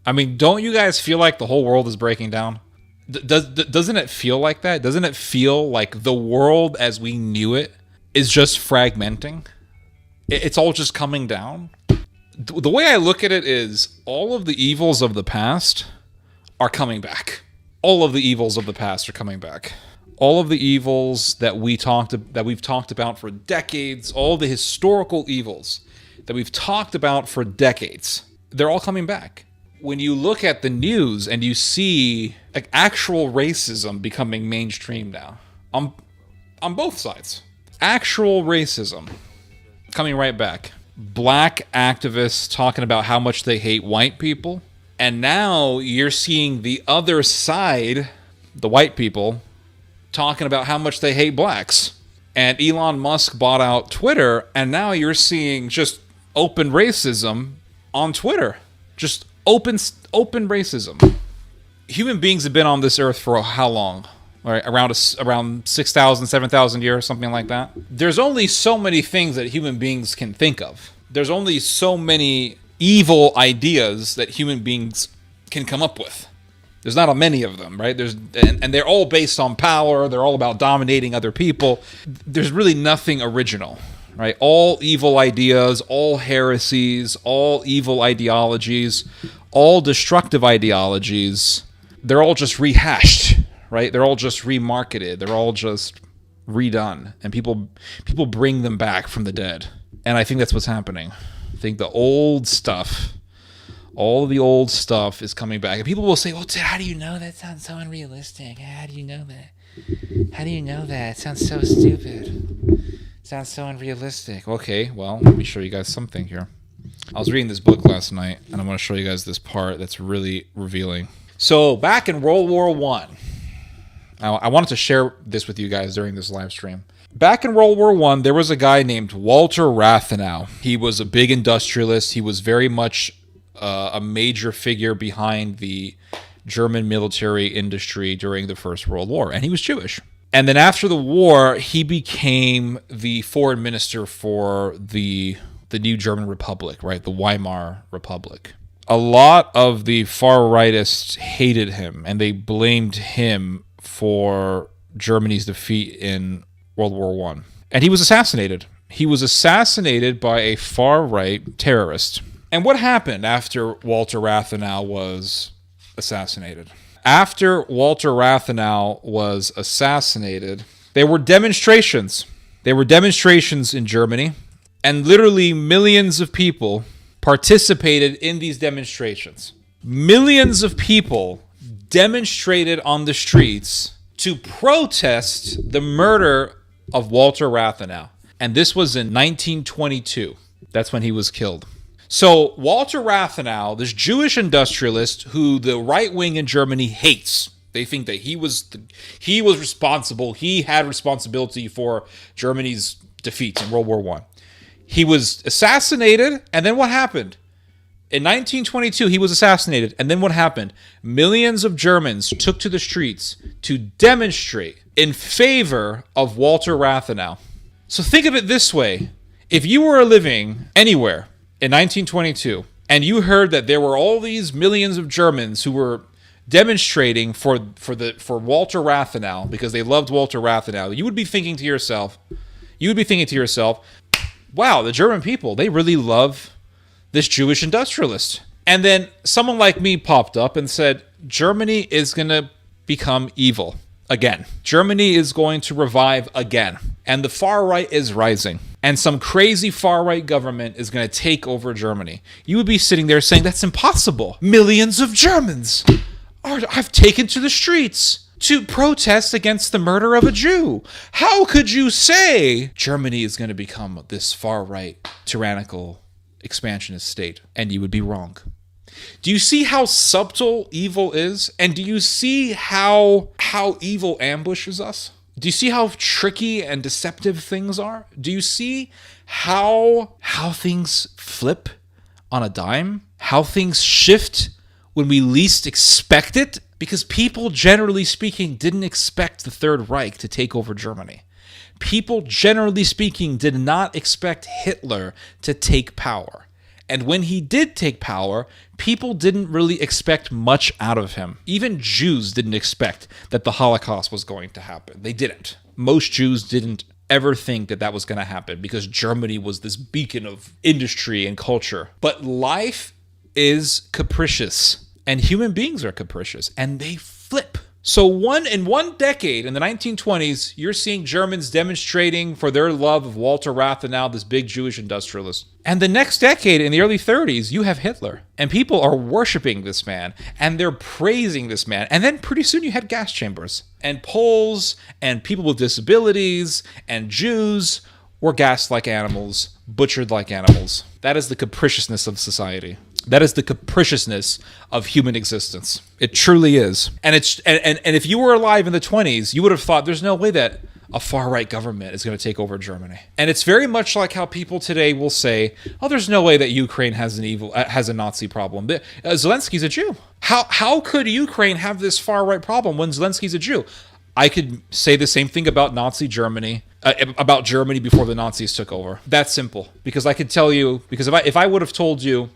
I mean, don't you guys feel like the whole world is breaking down? Doesn't it feel like that? Doesn't it feel like the world as we knew it is just fragmenting? It's all just coming down? The way I look at it is all of the evils of the past are coming back. All of the evils of the past are coming back. All of the evils that we've talked about for decades, all the historical evils that we've talked about for decades, they're all coming back. When you look at the news and you see like actual racism becoming mainstream now, on both sides, actual racism coming right back. Black activists talking about how much they hate white people, and now you're seeing the other side, the white people, talking about how much they hate blacks. And Elon Musk bought out Twitter, and now you're seeing just open racism on Twitter. Just open racism. Human beings have been on this earth for how long? Right, around 6,000, 7,000 years, something like that. There's only so many things that human beings can think of. There's only so many evil ideas that human beings can come up with. There's not many of them, right? And they're all based on power. They're all about dominating other people. There's really nothing original, right? All evil ideas, all heresies, all evil ideologies, all destructive ideologies, they're all just rehashed, right? They're all just remarketed. They're all just redone. And people bring them back from the dead. And I think that's what's happening. I think the old stuff, all of the old stuff is coming back. And people will say, well, how do you know that sounds so unrealistic? How do you know that? How do you know that? It sounds so stupid. It sounds so unrealistic. Okay, well, let me show you guys something here. I was reading this book last night, and I want to show you guys this part that's really revealing. So back in World War I, I wanted to share this with you guys during this live stream. Back in World War I, there was a guy named Walter Rathenau. He was a big industrialist. He was very much a major figure behind the German military industry during the First World War, and he was Jewish. And then after the war, he became the foreign minister for the new German Republic, right? The Weimar Republic. A lot of the far-rightists hated him, and they blamed him for Germany's defeat in World War I. And he was assassinated. He was assassinated by a far-right terrorist. And what happened after Walter Rathenau was assassinated? After Walter Rathenau was assassinated, there were demonstrations. There were demonstrations in Germany, and literally millions of people participated in these demonstrations. Millions of people demonstrated on the streets to protest the murder of Walter Rathenau. And this was in 1922. That's when he was killed. So Walter Rathenau, this Jewish industrialist who the right wing in Germany hates, they think that he was responsible. He had responsibility for Germany's defeats in World War I. He was assassinated, and then what happened? In 1922, he was assassinated, and then what happened? Millions of Germans took to the streets to demonstrate in favor of Walter Rathenau. So think of it this way. If you were living anywhere in 1922, and you heard that there were all these millions of Germans who were demonstrating for Walter Rathenau because they loved Walter Rathenau, you would be thinking to yourself, wow, the German people, they really love this Jewish industrialist. And then someone like me popped up and said, Germany is going to become evil again. Germany is going to revive again. And the far right is rising. And some crazy far right government is going to take over Germany. You would be sitting there saying, that's impossible. Millions of Germans have taken to the streets to protest against the murder of a Jew. How could you say Germany is going to become this far-right, tyrannical, expansionist state? And you would be wrong. Do you see how subtle evil is? And do you see how evil ambushes us? Do you see how tricky and deceptive things are? Do you see how things flip on a dime? How things shift when we least expect it? Because people, generally speaking, didn't expect the Third Reich to take over Germany. People, generally speaking, did not expect Hitler to take power. And when he did take power, people didn't really expect much out of him. Even Jews didn't expect that the Holocaust was going to happen. They didn't. Most Jews didn't ever think that that was going to happen because Germany was this beacon of industry and culture. But life is capricious, and human beings are capricious, and they flip. So in one decade, in the 1920s, you're seeing Germans demonstrating for their love of Walter Rathenau, this big Jewish industrialist. And the next decade, in the early 30s, you have Hitler. And people are worshiping this man, and they're praising this man. And then pretty soon you had gas chambers. And Poles, and people with disabilities, and Jews were gassed like animals, butchered like animals. That is the capriciousness of society. That is the capriciousness of human existence. It truly is. And if you were alive in the 20s, you would have thought there's no way that a far-right government is going to take over Germany. And it's very much like how people today will say, oh, there's no way that Ukraine has a Nazi problem. Zelensky's a Jew. How could Ukraine have this far-right problem when Zelensky's a Jew? I could say the same thing about Nazi Germany, about Germany before the Nazis took over. That's simple. Because I could tell you, because if I would have told you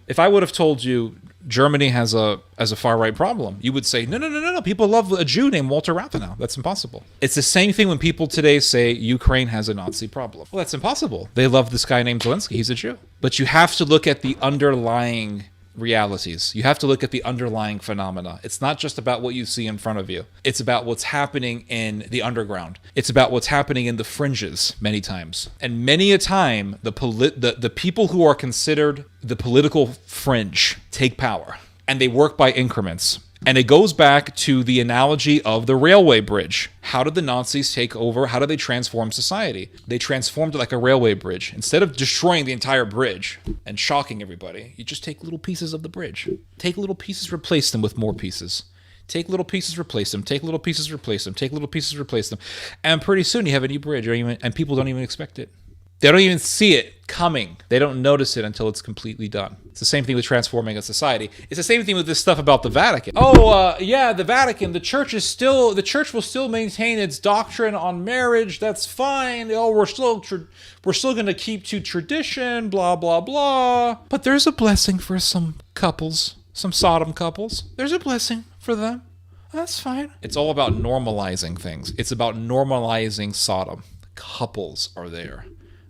Germany has a far right problem, you would say, no. People love a Jew named Walter Rathenau. That's impossible. It's the same thing when people today say Ukraine has a Nazi problem. Well, that's impossible. They love this guy named Zelensky. He's a Jew. But you have to look at the underlying realities. You have to look at the underlying phenomena. It's not just about what you see in front of you. It's about what's happening in the underground. It's about what's happening in the fringes many times. And many a time, the people who are considered the political fringe take power. And they work by increments. And it goes back to the analogy of the railway bridge. How did the Nazis take over? How did they transform society? They transformed it like a railway bridge. Instead of destroying the entire bridge and shocking everybody, you just take little pieces of the bridge. Take little pieces, replace them with more pieces. Take little pieces, replace them. Take little pieces, replace them. Take little pieces, replace them. And pretty soon you have a new bridge, and people don't even expect it. They don't even see it coming. They don't notice it until it's completely done. It's the same thing with transforming a society. It's the same thing with this stuff about the Vatican. The Vatican. The church will still maintain its doctrine on marriage. That's fine. Oh, we're still going to keep to tradition. Blah blah blah. But there's a blessing for some couples, some Sodom couples. There's a blessing for them. That's fine. It's all about normalizing things. It's about normalizing Sodom. Couples are there.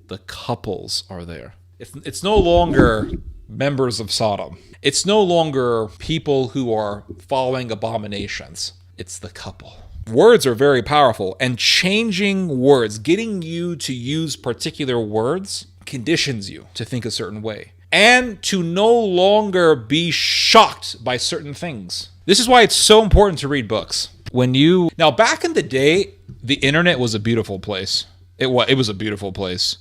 The couples are there. It's no longer members of Sodom. It's no longer people who are following abominations. It's the couple. Words are very powerful, and changing words, getting you to use particular words, conditions you to think a certain way and to no longer be shocked by certain things. This is why it's so important to read books. Now, back in the day, the internet was a beautiful place. It was a beautiful place.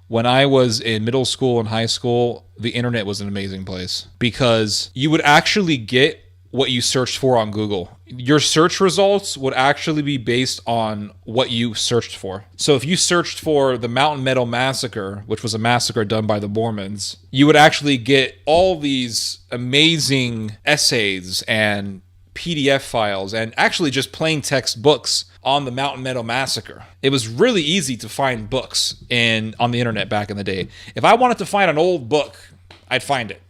When I was in middle school and high school, the internet was an amazing place because you would actually get what you searched for on Google. Your search results would actually be based on what you searched for. So if you searched for the Mountain Meadow Massacre, which was a massacre done by the Mormons, you would actually get all these amazing essays and PDF files and actually just plain text books on the Mountain Meadow Massacre. It was really easy to find books on the internet back in the day. If I wanted to find an old book, I'd find it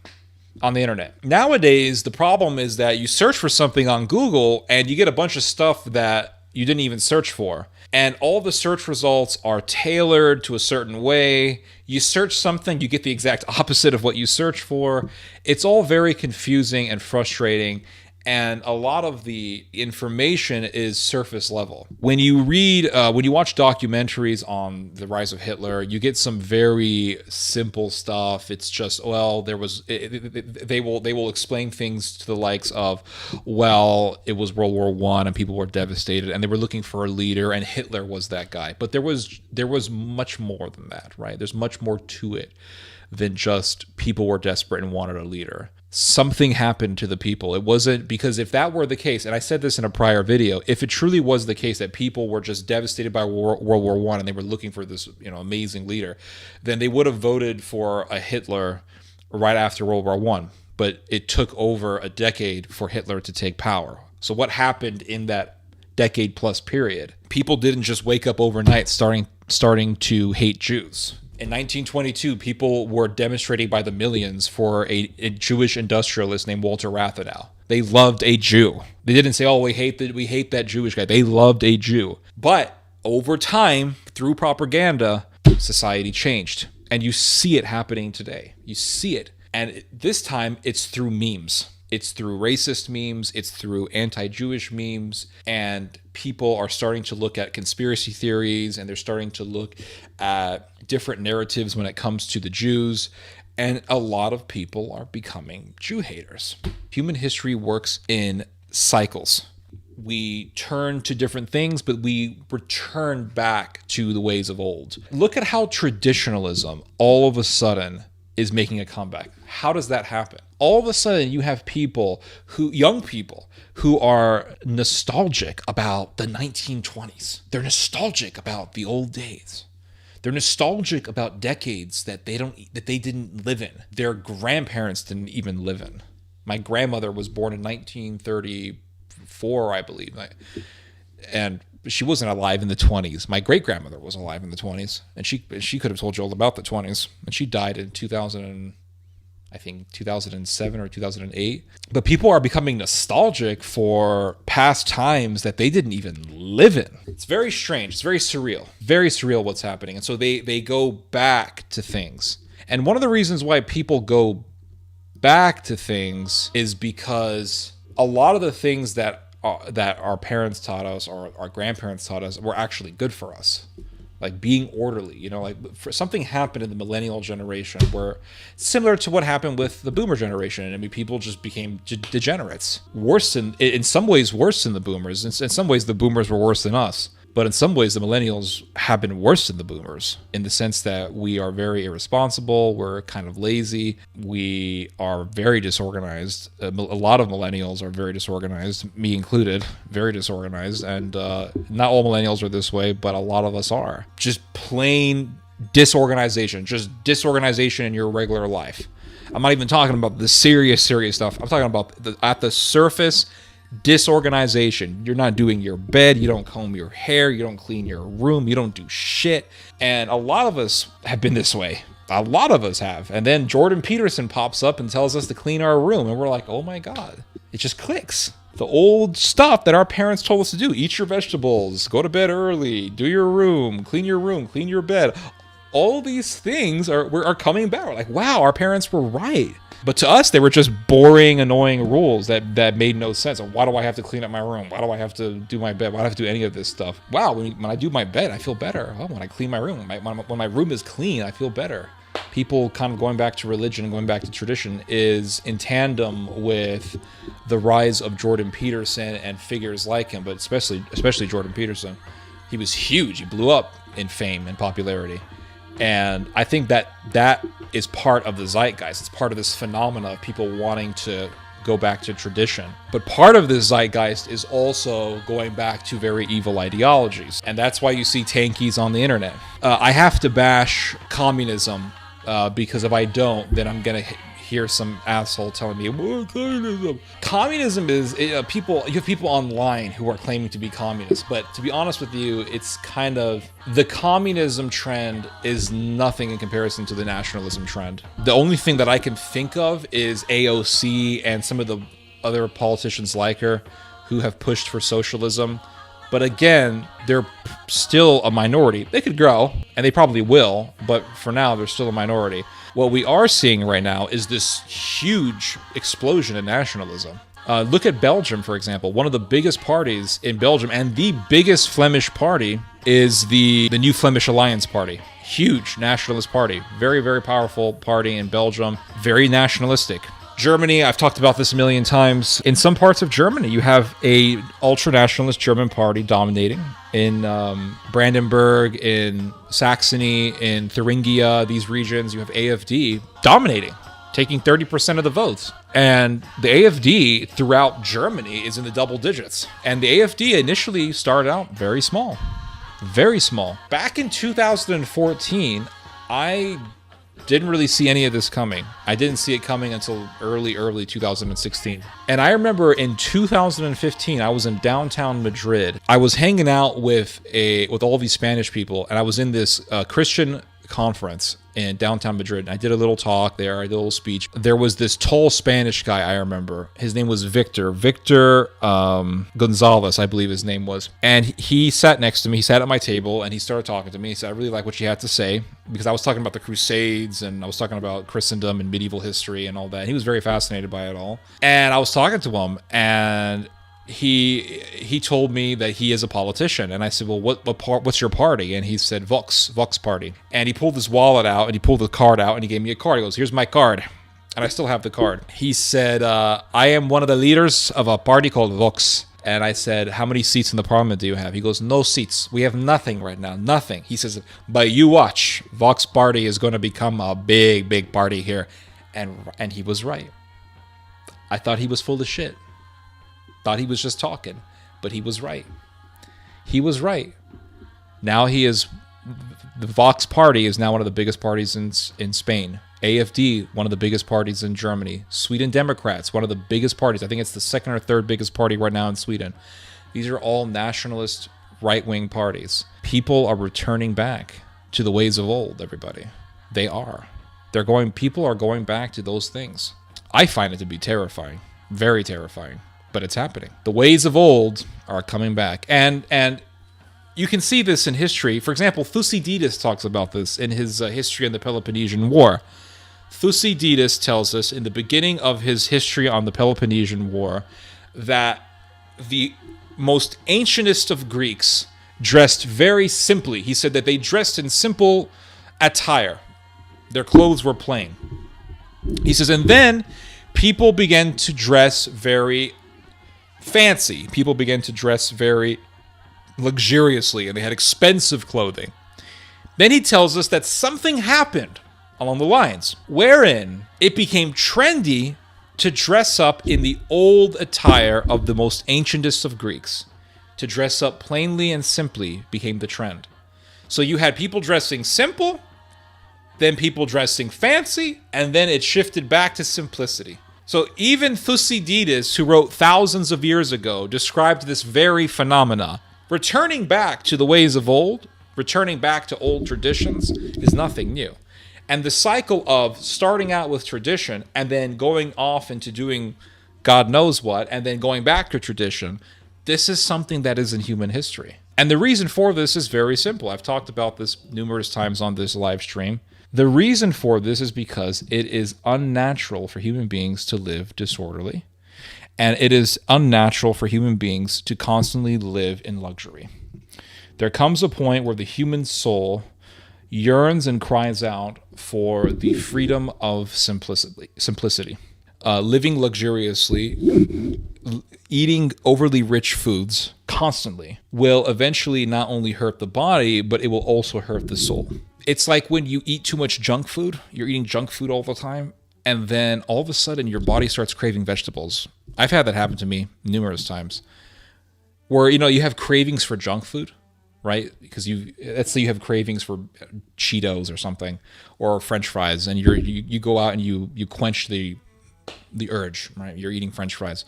on the internet. Nowadays, the problem is that you search for something on Google and you get a bunch of stuff that you didn't even search for. And all the search results are tailored to a certain way. You search something, you get the exact opposite of what you search for. It's all very confusing and frustrating. And a lot of the information is surface level. When you watch documentaries on the rise of Hitler, you get some very simple stuff. It's just, they will explain things to the likes of, it was World War I and people were devastated and they were looking for a leader and Hitler was that guy. But there was much more than that, right? There's much more to it than just people were desperate and wanted a leader. Something happened to the people. It wasn't because if that were the case, and I said this in a prior video, if it truly was the case that people were just devastated by World War I and they were looking for this, amazing leader, then they would have voted for a Hitler right after World War I. But it took over a decade for Hitler to take power. So what happened in that decade plus period? People didn't just wake up overnight starting to hate Jews. In 1922, people were demonstrating by the millions for a Jewish industrialist named Walter Rathenau. They loved a Jew. They didn't say, "Oh, we hate that Jewish guy." They loved a Jew. But over time, through propaganda, society changed, and you see it happening today. You see it, and this time it's through memes. It's through racist memes, it's through anti-Jewish memes, and people are starting to look at conspiracy theories, and they're starting to look at different narratives when it comes to the Jews, and a lot of people are becoming Jew haters. Human history works in cycles. We turn to different things, but we return back to the ways of old. Look at how traditionalism all of a sudden is making a comeback. How does that happen? All of a sudden you have young people who are nostalgic about the 1920s. They're nostalgic about the old days. They're nostalgic about decades that they didn't live in. Their grandparents didn't even live in. My grandmother was born in 1934, I believe. And she wasn't alive in the 20s. My great-grandmother was alive in the 20s, and she could have told you all about the 20s. And she died in 2007 or 2008. But people are becoming nostalgic for past times that they didn't even live in. It's very strange. It's very surreal. Very surreal what's happening. And so they go back to things. And one of the reasons why people go back to things is because a lot of the things that our parents taught us or our grandparents taught us were actually good for us. Like being orderly, something happened in the millennial generation where similar to what happened with the boomer generation. I mean, people just became degenerates. In some ways worse than the boomers. In some ways, the boomers were worse than us. But in some ways, the millennials have been worse than the boomers in the sense that we are very irresponsible. We're kind of lazy. We are very disorganized. A lot of millennials are very disorganized, me included, very disorganized. And not all millennials are this way, but a lot of us are. Just plain disorganization, just disorganization in your regular life. I'm not even talking about the serious stuff. I'm talking about at the surface disorganization. You're not doing your bed, you don't comb your hair, you don't clean your room, you don't do shit. And a lot of us have been this way. A lot of us have. And then Jordan Peterson pops up and tells us to clean our room, and we're like, oh my God, it just clicks. The old stuff that our parents told us to do: eat your vegetables, go to bed early, do your room, clean your bed. All these things are coming back. We're like, wow, our parents were right. But to us, they were just boring, annoying rules that made no sense. Why do I have to clean up my room? Why do I have to do my bed? Why do I have to do any of this stuff? Wow, when I do my bed, I feel better. Oh, when I clean my room, when my room is clean, I feel better. People kind of going back to religion and going back to tradition is in tandem with the rise of Jordan Peterson and figures like him, but especially Jordan Peterson. He was huge. He blew up in fame and popularity. And I think that is part of the zeitgeist. It's part of this phenomena of people wanting to go back to tradition. But part of this zeitgeist is also going back to very evil ideologies. And that's why you see tankies on the internet. I have to bash communism because if I don't, then I'm going to hear some asshole telling me, well, communism. Communism is you have people online who are claiming to be communists, but to be honest with you, it's kind of the communism trend is nothing in comparison to the nationalism trend. The only thing that I can think of is AOC and some of the other politicians like her who have pushed for socialism. But again, they're still a minority. They could grow, and they probably will, but for now, they're still a minority. What we are seeing right now is this huge explosion in nationalism. Look at Belgium, for example. One of the biggest parties in Belgium, and the biggest Flemish party, is the New Flemish Alliance Party. Huge nationalist party. Very, very powerful party in Belgium. Very nationalistic. Germany, I've talked about this a million times. In some parts of Germany, you have a ultra-nationalist German party dominating. In Brandenburg, in Saxony, in Thuringia, these regions, you have AfD dominating, taking 30% of the votes. And the AfD throughout Germany is in the double digits. And the AfD initially started out very small. Very small. Back in 2014, I didn't really see any of this coming. I didn't see it coming until early 2016. And I remember in 2015, I was in downtown Madrid. I was hanging out with all these Spanish people, and I was in this Christian conference in downtown Madrid. I did a little talk there. I did a little speech. There was this tall Spanish guy, I remember. His name was Victor Gonzalez, I believe his name was. And he sat next to me. He sat at my table and he started talking to me. He said, I really like what you had to say, because I was talking about the Crusades and I was talking about Christendom and medieval history and all that. He was very fascinated by it all. And I was talking to him, and he told me that he is a politician, and I said, well, what's your party? And he said Vox Party. And he pulled his wallet out and he pulled the card out and he gave me a card. He goes, here's my card. And I still have the card. He said, I am one of the leaders of a party called Vox. And I said, how many seats in the parliament do you have? He goes, no seats. We have nothing right now. Nothing. He says, but you watch. Vox Party is going to become a big, big party here. And he was right. I thought he was full of shit. Thought he was just talking, but he was right. He was right. Now the Vox Party is now one of the biggest parties in Spain. AFD, one of the biggest parties in Germany. Sweden Democrats, one of the biggest parties. I think it's the second or third biggest party right now in Sweden. These are all nationalist right-wing parties. People are returning back to the ways of old, everybody. They are. People are going back to those things. I find it to be terrifying. Very terrifying. But it's happening. The ways of old are coming back. And you can see this in history. For example, Thucydides talks about this in his History on the Peloponnesian War. Thucydides tells us in the beginning of his History on the Peloponnesian War that the most ancientest of Greeks dressed very simply. He said that they dressed in simple attire. Their clothes were plain. He says, and then people began to dress very fancy. People began to dress very luxuriously, and they had expensive clothing. Then he tells us that something happened along the lines wherein it became trendy to dress up in the old attire of the most ancientest of Greeks. To dress up plainly and simply became the trend. So you had people dressing simple, then people dressing fancy, and then it shifted back to simplicity. So even Thucydides, who wrote thousands of years ago, described this very phenomena. Returning back to the ways of old, returning back to old traditions, is nothing new. And the cycle of starting out with tradition and then going off into doing God knows what, and then going back to tradition, this is something that is in human history. And the reason for this is very simple. I've talked about this numerous times on this live stream. The reason for this is because it is unnatural for human beings to live disorderly, and it is unnatural for human beings to constantly live in luxury. There comes a point where the human soul yearns and cries out for the freedom of simplicity. Living luxuriously, eating overly rich foods constantly will eventually not only hurt the body, but it will also hurt the soul. It's like when you eat too much junk food, you're eating junk food all the time, and then all of a sudden your body starts craving vegetables. I've had that happen to me numerous times where, you have cravings for junk food, right? Because let's say you have cravings for Cheetos or something, or French fries, and you go out and you quench the urge, right? You're eating French fries.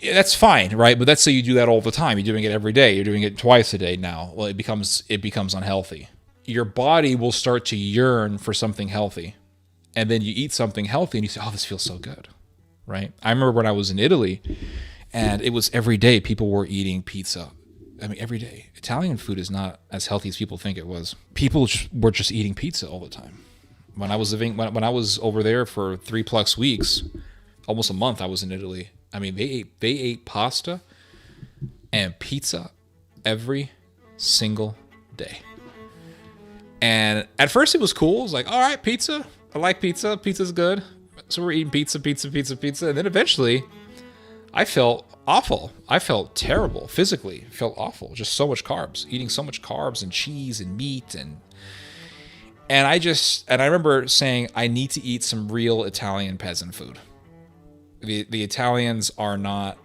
That's fine, right? But let's say you do that all the time. You're doing it every day. You're doing it twice a day now. Well, it becomes unhealthy. Your body will start to yearn for something healthy. And then you eat something healthy and you say, oh, this feels so good, right? I remember when I was in Italy, and it was every day people were eating pizza. I mean, every day. Italian food is not as healthy as people think it was. People were just eating pizza all the time. When I was over there for 3+ weeks, almost a month I was in Italy, I mean, they ate pasta and pizza every single day. And at first it was cool. It was like, all right, pizza. I like pizza. Pizza's good. So we're eating pizza. And then eventually I felt awful. I felt terrible physically. I felt awful. Just so much carbs. Eating so much carbs and cheese and meat. And I remember saying, I need to eat some real Italian peasant food. The Italians are not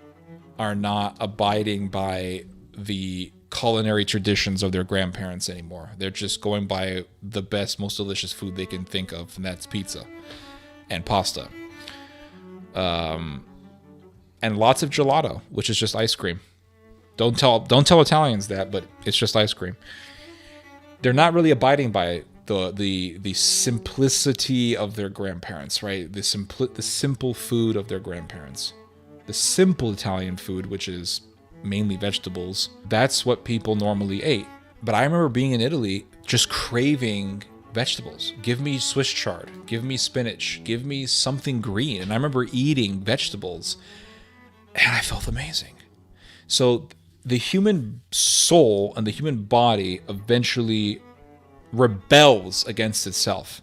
abiding by the culinary traditions of their grandparents anymore. They're just going by the best, most delicious food they can think of, and that's pizza and pasta. And lots of gelato, which is just ice cream. Don't tell Italians that, but it's just ice cream. they're not really abiding by the simplicity of their grandparents, right? The simple food of their grandparents, the simple Italian food, which is mainly vegetables. That's what people normally ate. But I remember being in Italy just craving vegetables. Give me Swiss chard, give me spinach, give me something green. And I remember eating vegetables and I felt amazing. So the human soul and the human body eventually rebels against itself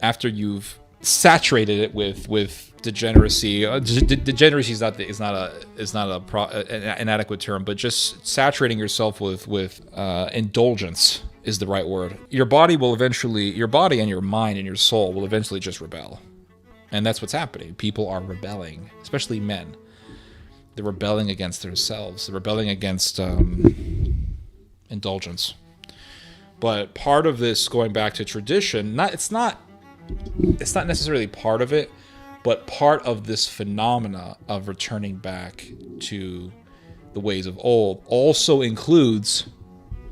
after you've saturated it with degeneracy. Degeneracy is not an adequate term, but just saturating yourself with indulgence is the right word. Your body and your mind and your soul will eventually just rebel, and that's what's happening. People are rebelling, especially men. They're rebelling against themselves. They're rebelling against indulgence. But part of this, going back to tradition, it's not necessarily part of it, but part of this phenomena of returning back to the ways of old also includes,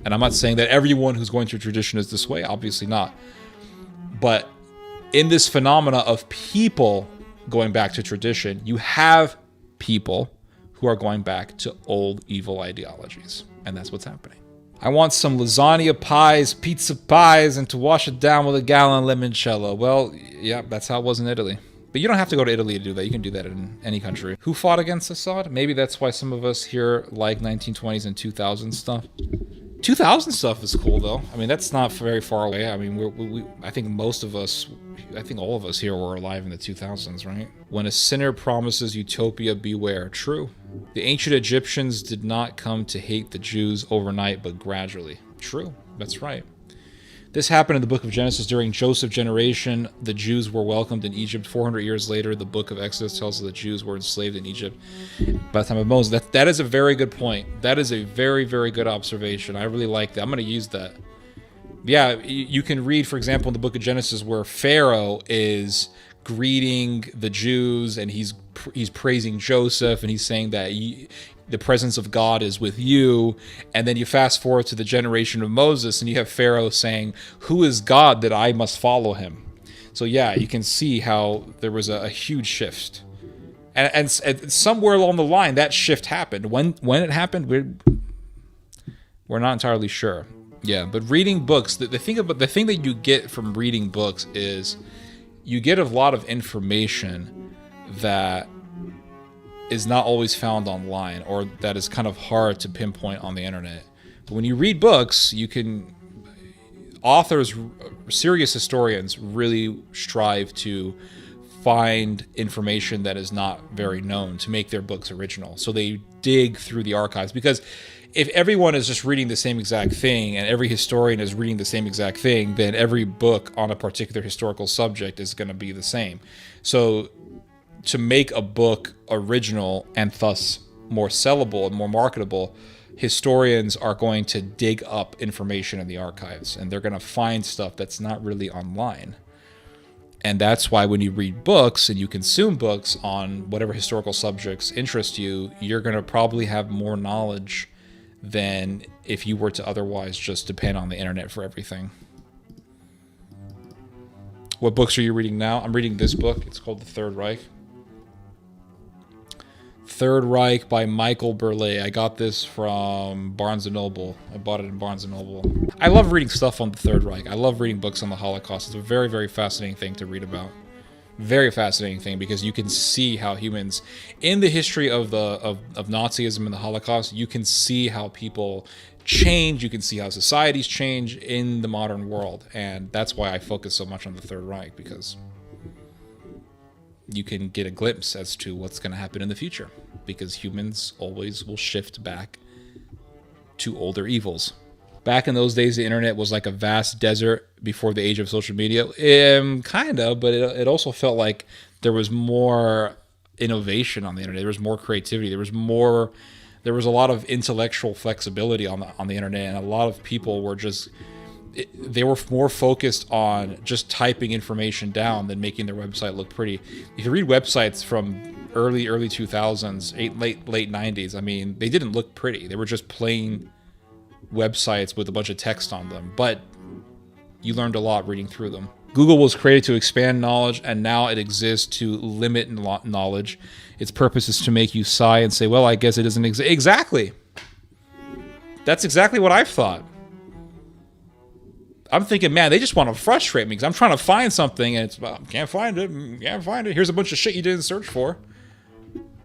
and I'm not saying that everyone who's going through tradition is this way, obviously not, but in this phenomena of people going back to tradition, you have people who are going back to old evil ideologies, and that's what's happening. I want some lasagna pies, pizza pies, and to wash it down with a gallon of limoncello. Well, yeah, that's how it was in Italy. But you don't have to go to Italy to do that. You can do that in any country. Who fought against Assad? Maybe that's why some of us here like 1920s and 2000 stuff. 2000 stuff is cool, though. I mean, that's not very far away. I mean, I think all of us here were alive in the 2000s, right? When a sinner promises utopia, beware. True. The ancient Egyptians did not come to hate the Jews overnight, but gradually. True. That's right. This happened in the book of Genesis during Joseph's generation. The Jews were welcomed in Egypt. 400 years later, the book of Exodus tells us the Jews were enslaved in Egypt by the time of Moses. That is a very good point. That is a very, very good observation. I really like that. I'm going to use that. Yeah, you can read, for example, in the book of Genesis where Pharaoh is greeting the Jews and he's praising Joseph and he's saying that the presence of God is with you. And then you fast forward to the generation of Moses and you have Pharaoh saying, who is God that I must follow him? So yeah, you can see how there was a huge shift. And somewhere along the line, that shift happened. When it happened, we're not entirely sure. Yeah, but reading books, the thing that you get from reading books is you get a lot of information that is not always found online, or that is kind of hard to pinpoint on the internet. But when you read books, authors, serious historians really strive to find information that is not very known to make their books original. So they dig through the archives, because if everyone is just reading the same exact thing and every historian is reading the same exact thing, then every book on a particular historical subject is going to be the same. So to make a book original and thus more sellable and more marketable, historians are going to dig up information in the archives, and they're going to find stuff that's not really online. And that's why when you read books and you consume books on whatever historical subjects interest you, you're going to probably have more knowledge than if you were to otherwise just depend on the internet for everything. What books are you reading now? I'm reading this book. It's called The Third Reich. Third Reich by Michael Burleigh. I got this from Barnes & Noble. I bought it in Barnes & Noble. I love reading stuff on the Third Reich. I love reading books on the Holocaust. It's a very, very fascinating thing to read about. Very fascinating thing, because you can see how humans, in the history of Nazism and the Holocaust, you can see how people change. You can see how societies change in the modern world. And that's why I focus so much on the Third Reich, because you can get a glimpse as to what's going to happen in the future, because humans always will shift back to older evils. Back in those days, the internet was like a vast desert before the age of social media. Kind of, but it also felt like there was more innovation on the internet. There was more creativity. There was a lot of intellectual flexibility on the internet, and a lot of people were they were more focused on just typing information down than making their website look pretty. If you read websites from early 2000s, late 90s, I mean, they didn't look pretty. They were just plain websites with a bunch of text on them. But you learned a lot reading through them. Google was created to expand knowledge, and now it exists to limit knowledge. Its purpose is to make you sigh and say, well, I guess it doesn't exist. Exactly. That's exactly what I've thought. I'm thinking, man, they just want to frustrate me because I'm trying to find something and it's, well, can't find it. Here's a bunch of shit you didn't search for.